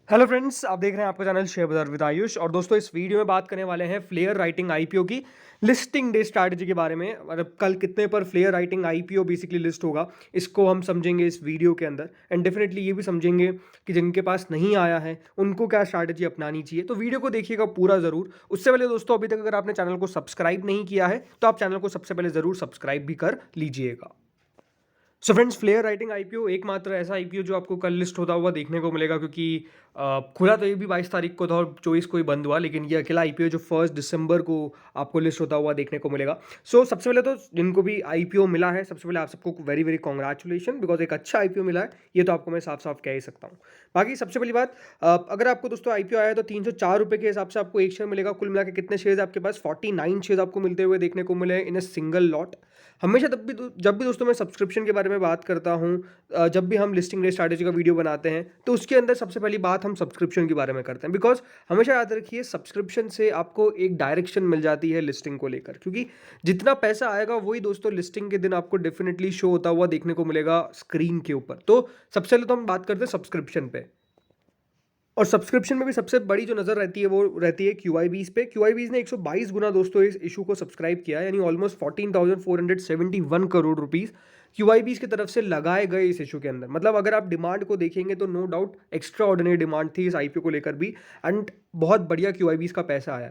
Hello friends, आप देख रहे हैं आपका चैनल शेयर बाजार विद आयुष। और दोस्तों, इस वीडियो में बात करने वाले हैं फ्लेयर राइटिंग आईपीओ की लिस्टिंग डे स्ट्रैटेजी के बारे में। मतलब कल कितने पर Flair Writing IPO basically list होगा, इसको हम समझेंगे इस वीडियो के अंदर। एंड डेफिनेटली ये भी समझेंगे कि जिनके पास नहीं आया है उनको क्या स्ट्रैटेजी अपनानी चाहिए। तो वीडियो को देखिएगा पूरा ज़रूर। उससे पहले दोस्तों, अभी तक अगर आपने चैनल को सब्सक्राइब नहीं किया है तो आप चैनल को सबसे पहले ज़रूर सब्सक्राइब भी कर लीजिएगा। So friends, Flair Writing IPO एकमात्र ऐसा आईपीओ जो आपको कल लिस्ट होता हुआ देखने को मिलेगा, क्योंकि खुला तो ये भी 22 तारीख को था और 24 को ही बंद हुआ, लेकिन ये अकेला आईपीओ जो 1 दिसंबर को आपको लिस्ट होता हुआ देखने को मिलेगा। सो सबसे पहले तो जिनको भी आईपीओ मिला है, सबसे पहले आप सबको वेरी वेरी कॉन्ग्रेचुलेशन, बिकॉज एक अच्छा आईपीओ मिला है, ये तो आपको मैं साफ साफ कह ही सकता हूँ। बाकी सबसे पहली बात, अगर आपको दोस्तों आईपीओ आया है तो 304 रुपये के हिसाब से आपको एक शेयर मिलेगा। कुल मिला के कितने शेयर आपके पास 49 शेयर आपको मिलते हुए देखने को मिले इन ए सिंगल लॉट। हमेशा जब भी दोस्तों मैं सब्सक्रिप्शन के बारे में बात करता हूँ, जब भी हम लिस्टिंग डे स्ट्रैटेजी का वीडियो बनाते हैं तो उसके अंदर सबसे पहली बात हम सब्सक्रिप्शन के बारे में करते हैं। बिकॉज हमेशा याद रखिए, सब्सक्रिप्शन से आपको एक डायरेक्शन मिल जाती है लिस्टिंग को लेकर, क्योंकि जितना पैसा आएगा वही दोस्तों लिस्टिंग के दिन आपको डेफिनेटली शो होता हुआ देखने को मिलेगा स्क्रीन के ऊपर। तो सबसे पहले तो हम बात करते हैं सब्सक्रिप्शन पे। और सब्सक्रिप्शन में भी सबसे बड़ी जो नज़र रहती है वो रहती है क्यूआईबीज पे। क्यूआईबीज ने 122 गुना दोस्तों इस इशू को सब्सक्राइब किया है, यानी ऑलमोस्ट 14,471 करोड़ रुपीस क्यूआईबीज की तरफ से लगाए गए इस इशू के अंदर। मतलब अगर आप डिमांड को देखेंगे तो no doubt extraordinary demand थी इस आईपीओ को लेकर भी। एंड बहुत बढ़िया क्यूआईबीज का पैसा आया।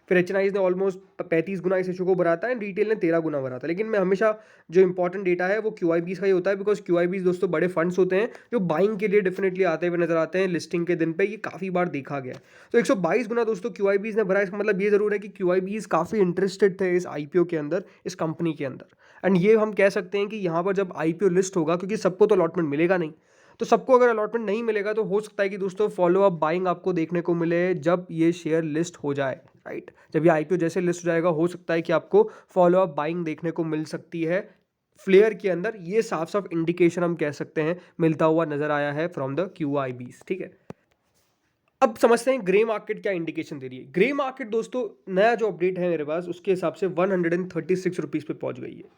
फिर एचएनआईज ने ऑलमोस्ट 35 गुना इस इशू को भरा था एंड रिटेल ने 13 गुना भरा था। लेकिन मैं हमेशा जो इंपॉर्टेंट डेटा है वो क्यूआईबीज का ही होता है, बिकॉज क्यूआईबीज दोस्तों बड़े फंड्स होते हैं जो बाइंग के लिए डेफिनेटली आते हुए नजर आते हैं लिस्टिंग के दिन पे। ये काफ़ी बार देखा गया है। तो 122 गुना दोस्तों क्यूआईबीज ने भरा। इसका मतलब ये जरूर है कि क्यूआईबीज काफ़ी इंटरेस्टेड थे इस आईपीओ के अंदर, इस कंपनी के अंदर। एंड ये हम कह सकते हैं कि यहाँ पर जब आईपीओ लिस्ट होगा, क्योंकि सबको तो अलॉटमेंट मिलेगा नहीं, तो सबको अगर अलॉटमेंट नहीं मिलेगा तो हो सकता है कि दोस्तों फॉलो अप बाइंग आपको देखने को मिले जब ये शेयर लिस्ट हो जाए। राइट, जब ये आईपीओ जैसे लिस्ट हो जाएगा हो सकता है कि आपको फॉलो अप बाइंग देखने को मिल सकती है फ्लेयर के अंदर। ये साफ साफ इंडिकेशन हम कह सकते हैं मिलता हुआ नजर आया है फ्रॉम द क्यूआईबीज। ठीक है, अब समझते हैं ग्रे मार्केट क्या इंडिकेशन दे रही है। ग्रे मार्केट दोस्तों, नया जो अपडेट है मेरे पास उसके हिसाब से 136 रुपीज़ पे पहुंच गई है।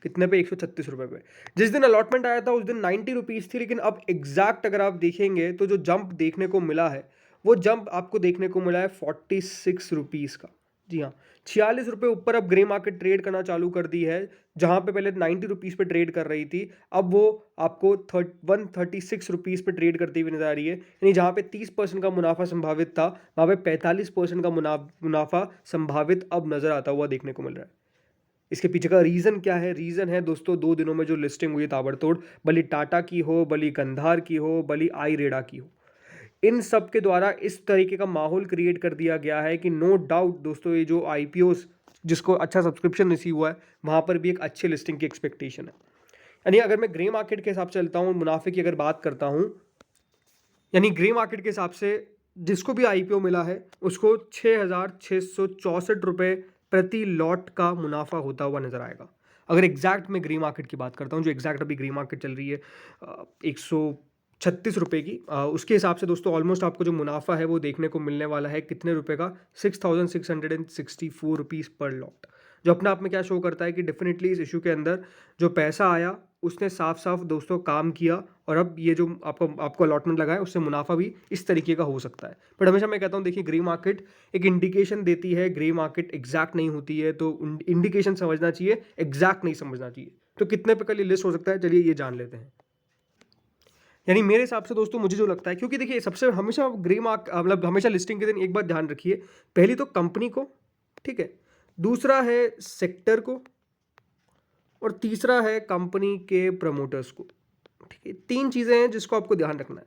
कितने पे? 136 रुपये पे। जिस दिन अलॉटमेंट आया था उस दिन 90 रुपीज़ थी, लेकिन अब एग्जैक्ट अगर आप देखेंगे तो जो जंप देखने को मिला है वो जंप आपको देखने को मिला है 46 रुपीज़ का। जी हाँ, 46 रुपये ऊपर अब ग्रे मार्केट ट्रेड करना चालू कर दी है। जहां पे पहले 90 रुपीज़ पे ट्रेड कर रही थी, अब वो आपको 136 रुपीज़ पे ट्रेड करती हुई नजर आ रही है। यानी जहां पे 30% का मुनाफा संभावित था, वहां पे 45% का मुनाफा संभावित अब नजर आता हुआ देखने को मिल रहा है। इसके पीछे का रीज़न क्या है? रीज़न है दोस्तों 2 दिनों में जो लिस्टिंग हुई ताबड़तोड़, भली टाटा की हो, भली गंधार की हो, भली आई रेडा की हो, इन सब के द्वारा इस तरीके का माहौल क्रिएट कर दिया गया है कि नो डाउट दोस्तों ये जो आईपीओस जिसको अच्छा सब्सक्रिप्शन रिसीव हुआ है वहाँ पर भी एक अच्छी लिस्टिंग की एक्सपेक्टेशन है। यानी अगर मैं ग्रे मार्केट के हिसाब से चलता हूँ, मुनाफे की अगर बात करता हूँ, यानी ग्रे मार्केट के हिसाब से जिसको भी आईपीओ मिला है उसको 6,664 रुपये प्रति लॉट का मुनाफा होता हुआ नजर आएगा। अगर एग्जैक्ट मैं ग्रे मार्केट की बात करता हूँ, जो एग्जैक्ट अभी ग्रे मार्केट चल रही है 136 रुपये की, उसके हिसाब से दोस्तों ऑलमोस्ट आपको जो मुनाफा है वो देखने को मिलने वाला है कितने रुपए का? 6,664 रुपीज़ पर लॉट। जो अपने आप में क्या शो करता है कि डेफिनेटली इस इशू के अंदर जो पैसा आया उसने साफ साफ दोस्तों काम किया, और अब ये जो आपको आपको अलॉटमेंट लगा है उससे मुनाफा भी इस तरीके का हो सकता है। बट हमेशा मैं कहता हूँ देखिए, ग्रे मार्केट एक इंडिकेशन देती है, ग्रे मार्केट एग्जैक्ट नहीं होती है, तो इंडिकेशन समझना चाहिए, एग्जैक्ट नहीं समझना चाहिए। तो कितने पे कल ये लिस्ट हो सकता है, चलिए ये जान लेते हैं। यानी मेरे हिसाब से दोस्तों मुझे जो लगता है, क्योंकि देखिए सबसे हमेशा ग्रे मार्क मतलब हमेशा लिस्टिंग के दिन एक बात ध्यान रखिए, पहली तो कंपनी को, ठीक है, दूसरा है सेक्टर को, और तीसरा है कंपनी के प्रमोटर्स को। ठीक है, 3 चीज़ें हैं जिसको आपको ध्यान रखना है।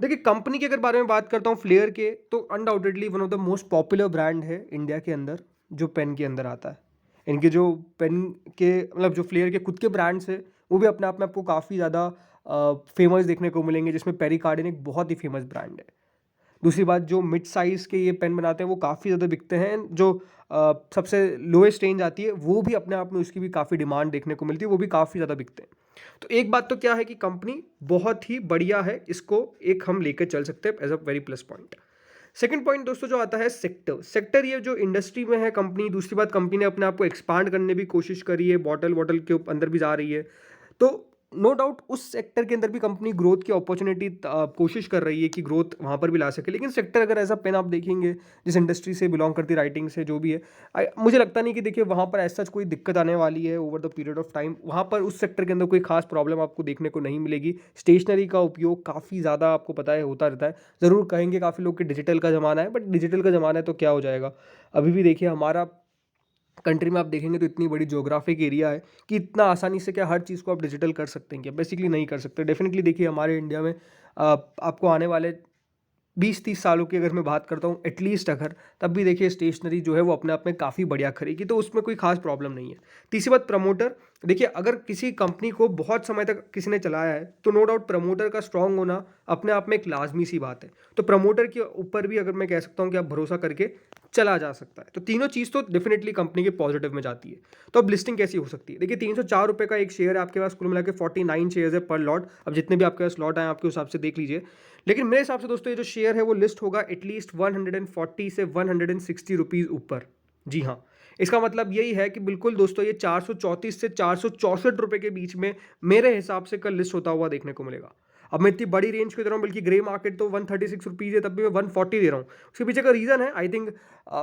देखिए, कंपनी के अगर बारे में बात करता हूँ फ्लेयर के, तो undoubtedly one of the most popular brand है इंडिया के अंदर जो पेन के अंदर आता है। इनके जो पेन के मतलब जो फ्लेयर के खुद के ब्रांड्स है वो भी अपने आप में आपको काफ़ी ज़्यादा फेमस देखने को मिलेंगे, जिसमें पेरिकार्डिन एक बहुत ही फेमस ब्रांड है। दूसरी बात, जो मिड साइज़ के ये पेन बनाते हैं वो काफ़ी ज़्यादा बिकते हैं। जो सबसे लोएस्ट रेंज आती है वो भी अपने आप में उसकी भी काफ़ी डिमांड देखने को मिलती है, वो भी काफ़ी ज़्यादा बिकते हैं। तो एक बात तो क्या है कि कंपनी बहुत ही बढ़िया है, इसको एक हम लेकर चल सकते हैं as a very plus point. Second point दोस्तों जो आता है सेक्टर ये जो इंडस्ट्री में है कंपनी। दूसरी बात, कंपनी ने अपने आप को एक्सपांड करने भी कोशिश करी है, बॉटल के अंदर भी जा रही है। तो नो डाउट उस सेक्टर के अंदर भी कंपनी ग्रोथ की अपॉर्चुनिटी कोशिश कर रही है कि ग्रोथ वहाँ पर भी ला सके, लेकिन सेक्टर अगर एज अ पेन आप देखेंगे जिस इंडस्ट्री से बिलोंग करती है, राइटिंग से जो भी है, मुझे लगता नहीं कि देखिए वहाँ पर ऐसा कोई दिक्कत आने वाली है over the period of time. वहाँ पर उस सेक्टर के अंदर कोई खास प्रॉब्लम आपको देखने को नहीं मिलेगी। स्टेशनरी का उपयोग काफ़ी ज़्यादा आपको पता है होता रहता है। ज़रूर कहेंगे काफ़ी लोग कि डिजिटल का ज़माना है, बट डिजिटल का ज़माना है तो क्या हो जाएगा। अभी भी देखिए हमारा कंट्री में आप देखेंगे तो इतनी बड़ी ज्योग्राफिक एरिया है कि इतना आसानी से क्या हर चीज़ को आप डिजिटल कर सकते हैं क्या? बेसिकली नहीं कर सकते। डेफिनेटली देखिए हमारे इंडिया में आपको आने वाले 20-30 सालों की अगर मैं बात करता हूँ एटलीस्ट, अगर तब भी देखिए स्टेशनरी जो है वो अपने आप में काफ़ी बढ़िया खरीगी, तो उसमें कोई खास प्रॉब्लम नहीं है। तीसरी बात प्रमोटर, देखिए अगर किसी कंपनी को बहुत समय तक किसी ने चलाया है तो नो डाउट प्रमोटर का स्ट्रांग होना अपने आप में एक लाजमी सी बात है। तो प्रमोटर के ऊपर भी अगर मैं कह सकता हूँ कि आप भरोसा करके चला जा सकता है। तो तीनों चीज़ तो डेफिनेटली कंपनी के पॉजिटिव में जाती है। तो अब लिस्टिंग कैसी हो सकती है? देखिए 304 रुपये का एक शेयर है आपके पास, कुल मिला के 49 शेयर्स है पर लॉट। अब जितने भी आपके पास लॉट आए आपके हिसाब से देख लीजिए। लेकिन मेरे हिसाब से दोस्तों ये जो शेयर है वो लिस्ट होगा एटलीस्ट 140 से 160 रुपीज़ ऊपर। जी हाँ, इसका मतलब यही है कि बिल्कुल दोस्तों ये 434 से 464 रुपये के बीच में मेरे हिसाब से कल लिस्ट होता हुआ देखने को मिलेगा। अब मैं इतनी बड़ी रेंज क्यों दे रहा हूँ, बल्कि ग्रे मार्केट तो 136 रुपीज़ है, तब भी मैं 140 दे रहा हूँ। उसके पीछे का रीज़न है आई थिंक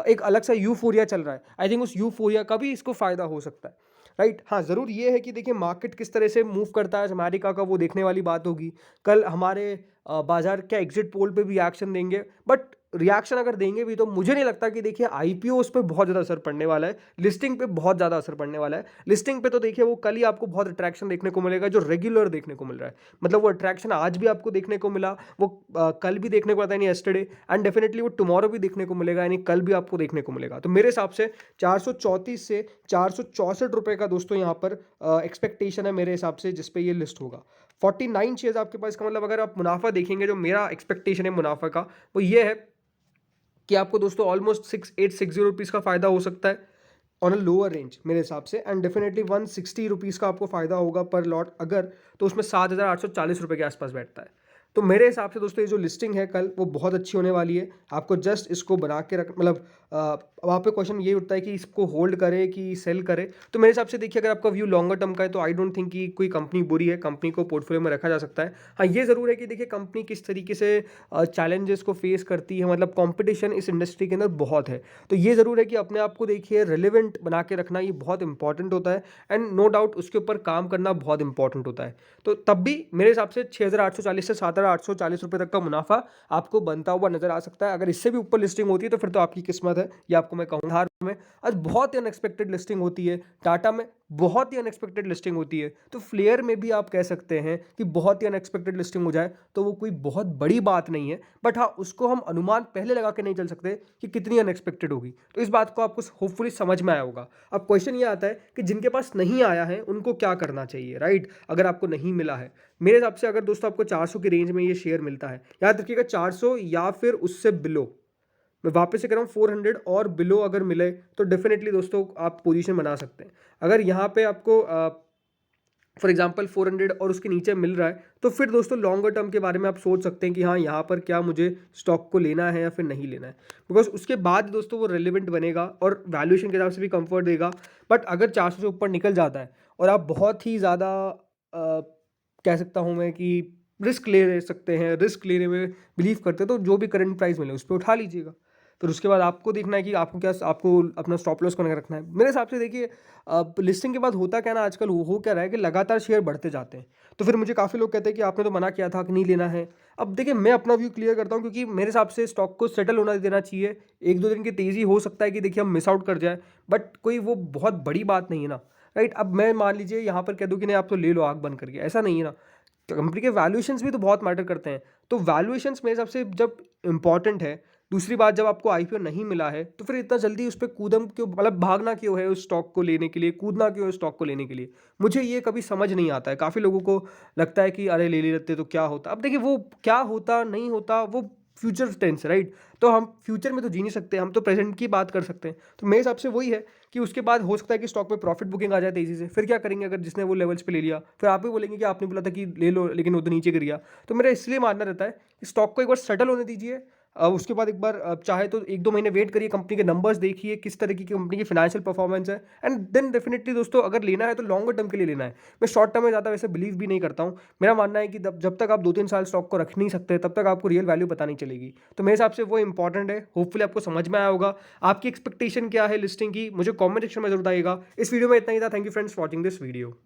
एक अलग सा यूफोरिया चल रहा है। आई थिंक उस यूफोरिया का भी इसको फ़ायदा हो सकता है। राइट, हाँ ज़रूर ये है कि देखिए मार्केट किस तरह से मूव करता है अमेरिका का, वो देखने वाली बात होगी। कल हमारे बाजार क्या एग्जिट पोल पे भी एक्शन देंगे, बट रिएक्शन अगर देंगे भी तो मुझे नहीं लगता कि देखिए आईपीओ उस पर बहुत ज़्यादा असर पड़ने वाला है। लिस्टिंग पे बहुत ज़्यादा असर पड़ने वाला है। लिस्टिंग पे तो देखिए वो कल ही आपको बहुत अट्रैक्शन देखने को मिलेगा जो रेगुलर देखने को मिल रहा है। मतलब वो अट्रैक्शन आज भी आपको देखने को मिला, वो कल भी देखने को आता है यानी यस्टरडे, एंड डेफिनेटली वो टुमारो भी देखने को मिलेगा, यानी कल भी आपको देखने को मिलेगा। तो मेरे हिसाब से 434 से 464 रुपये का दोस्तों यहाँ पर एक्सपेक्टेशन है मेरे हिसाब से, जिस पे ये लिस्ट होगा। 49 शेयर्स आपके पास, इसका मतलब अगर आप मुनाफा देखेंगे, जो मेरा एक्सपेक्टेशन है मुनाफा का वो ये है कि आपको दोस्तों ऑलमोस्ट 6860 रुपीज़ का फ़ायदा हो सकता है ऑन अ लोअर रेंज मेरे हिसाब से, एंड डेफिनेटली 160 रुपीज़ का आपको फ़ायदा होगा पर लॉट अगर, तो उसमें 7,840 रुपये के आसपास बैठता है। तो मेरे हिसाब से दोस्तों ये जो लिस्टिंग है कल वो बहुत अच्छी होने वाली है। आपको जस्ट इसको बना के रख, मतलब वहाँ पे क्वेश्चन ये उठता है कि इसको होल्ड करे कि सेल करे। तो मेरे हिसाब से देखिए अगर आपका व्यू लॉन्गर टर्म का है तो आई डोंट थिंक कि कोई कंपनी बुरी है, कंपनी को पोर्टफोलियो में रखा जा सकता है। हाँ ये ज़रूर है कि देखिए कंपनी किस तरीके से चैलेंजेस को फेस करती है, मतलब कंपटीशन इस इंडस्ट्री के अंदर बहुत है। तो ये ज़रूर है कि अपने आप को देखिए रिलेवेंट बना के रखना ये बहुत इंपॉर्टेंट होता है, एंड नो डाउट उसके ऊपर काम करना बहुत इंपॉर्टेंट होता है। तो तब भी मेरे हिसाब से 6,840 से 7,840 रुपये तक का मुनाफा आपको बनता हुआ नजर आ सकता है। अगर इससे भी ऊपर लिस्टिंग होती है तो फिर तो आपकी किस्मत है, ये आपको मैं कहूँ। हार में आज बहुत ही अनएक्सपेक्टेड लिस्टिंग होती है, टाटा में बहुत ही अनएक्सपेक्टेड लिस्टिंग होती है, तो फ्लेयर में भी आप कह सकते हैं कि बहुत ही अनएक्सपेक्टेड लिस्टिंग हो जाए तो वो कोई बहुत बड़ी बात नहीं है। बट हाँ, उसको हम अनुमान पहले लगा के नहीं चल सकते कि कितनी अनएक्सपेक्टेड होगी। तो इस बात को आपको होपफुली समझ में आया होगा। अब क्वेश्चन ये आता है कि जिनके पास नहीं आया है उनको क्या करना चाहिए, राइट? अगर आपको नहीं मिला है, मेरे हिसाब से अगर दोस्तों आपको 400 की रेंज में ये शेयर मिलता है, याद रखिएगा 400 या फिर उससे बिलो, मैं वापस से कह रहा हूँ 400 और बिलो अगर मिले तो डेफिनेटली दोस्तों आप पोजीशन बना सकते हैं। अगर यहाँ पे आपको फॉर एग्जांपल 400 और उसके नीचे मिल रहा है तो फिर दोस्तों लॉन्गर टर्म के बारे में आप सोच सकते हैं कि हाँ यहाँ पर क्या मुझे स्टॉक को लेना है या फिर नहीं लेना है, बिकॉज उसके बाद दोस्तों वो रेलिवेंट बनेगा और वैल्यूएशन के हिसाब से भी कंफर्ट देगा। बट अगर 400 से ऊपर निकल जाता है और आप बहुत ही ज़्यादा कह सकता हूँ मैं कि रिस्क ले सकते हैं, रिस्क लेने में बिलीव करते हैं, तो जो भी करंट प्राइस मिले उस पर उठा लीजिएगा। फिर उसके बाद आपको देखना है कि आपको क्या, आपको अपना स्टॉप लॉस बना के रखना है। मेरे हिसाब से देखिए लिस्टिंग के बाद होता क्या ना आजकल, वो हो क्या रहा है कि लगातार शेयर बढ़ते जाते हैं। तो फिर मुझे काफ़ी लोग कहते हैं कि आपने तो मना किया था कि नहीं लेना है। अब देखिए मैं अपना व्यू क्लियर करता हूँ, क्योंकि मेरे हिसाब से स्टॉक को सेटल होना देना चाहिए। 1-2 दिन की तेज़ी हो सकता है कि देखिए हम मिस आउट कर जाए, बट कोई वो बहुत बड़ी बात नहीं है ना, राइट? अब मैं मान लीजिए यहाँ पर कह दूँ कि नहीं आप तो ले लो आग बंद करके, ऐसा नहीं है ना। कंपनी के वैल्यूएशंस भी तो बहुत मैटर करते हैं। तो वैल्यूएशंस मेरे हिसाब से जब इम्पॉर्टेंट है, दूसरी बात जब आपको आईपीओ नहीं मिला है तो फिर इतना जल्दी उस पे कूदम क्यों, मतलब भागना क्यों है उस स्टॉक को लेने के लिए, कूदना क्यों है उस स्टॉक को लेने के लिए, मुझे ये कभी समझ नहीं आता है। काफ़ी लोगों को लगता है कि अरे ले लेते तो क्या होता। अब देखिए वो क्या होता नहीं होता वो फ्यूचर टेंस, राइट? तो हम फ्यूचर में तो जी नहीं सकते, हम तो प्रेजेंट की बात कर सकते हैं। तो मेरे हिसाब से वही है कि उसके बाद हो सकता है कि स्टॉक पे प्रॉफिट बुकिंग आ जाए तेज़ी से, फिर क्या करेंगे अगर जिसने वो लेवल्स पे ले लिया, फिर आप भी बोलेंगे कि आपने बोला था कि ले लो लेकिन वो तो नीचे गिर गया। तो मेरा इसलिए मानना रहता है कि स्टॉक को एक बार सेटल होने दीजिए। उसके बाद एक बार चाहे तो 1-2 महीने वेट करिए, कंपनी के नंबर्स देखिए, किस तरीके की कंपनी की फाइनेंशियल परफॉर्मेंस है, एंड देन डेफिनिटली दोस्तों अगर लेना है तो लॉन्गर टर्म के लिए लेना है। मैं शॉर्ट टर्म में ज़्यादा वैसे बिलीव भी नहीं करता हूँ। मेरा मानना है कि जब तक आप 2-3 साल स्टॉक को रख नहीं सकते, तब तक आपको रियल वैल्यू पता नहीं चलेगी। तो मेरे हिसाब से वो इंपॉर्टेंट है। होपफुली आपको समझ में आया होगा। आपकी एक्सपेक्टेशन क्या है लिस्टिंग की, मुझे कमेंट सेक्शन में ज़रूर बताइएगा। इस वीडियो में इतना ही था। Thank you friends for watching this video.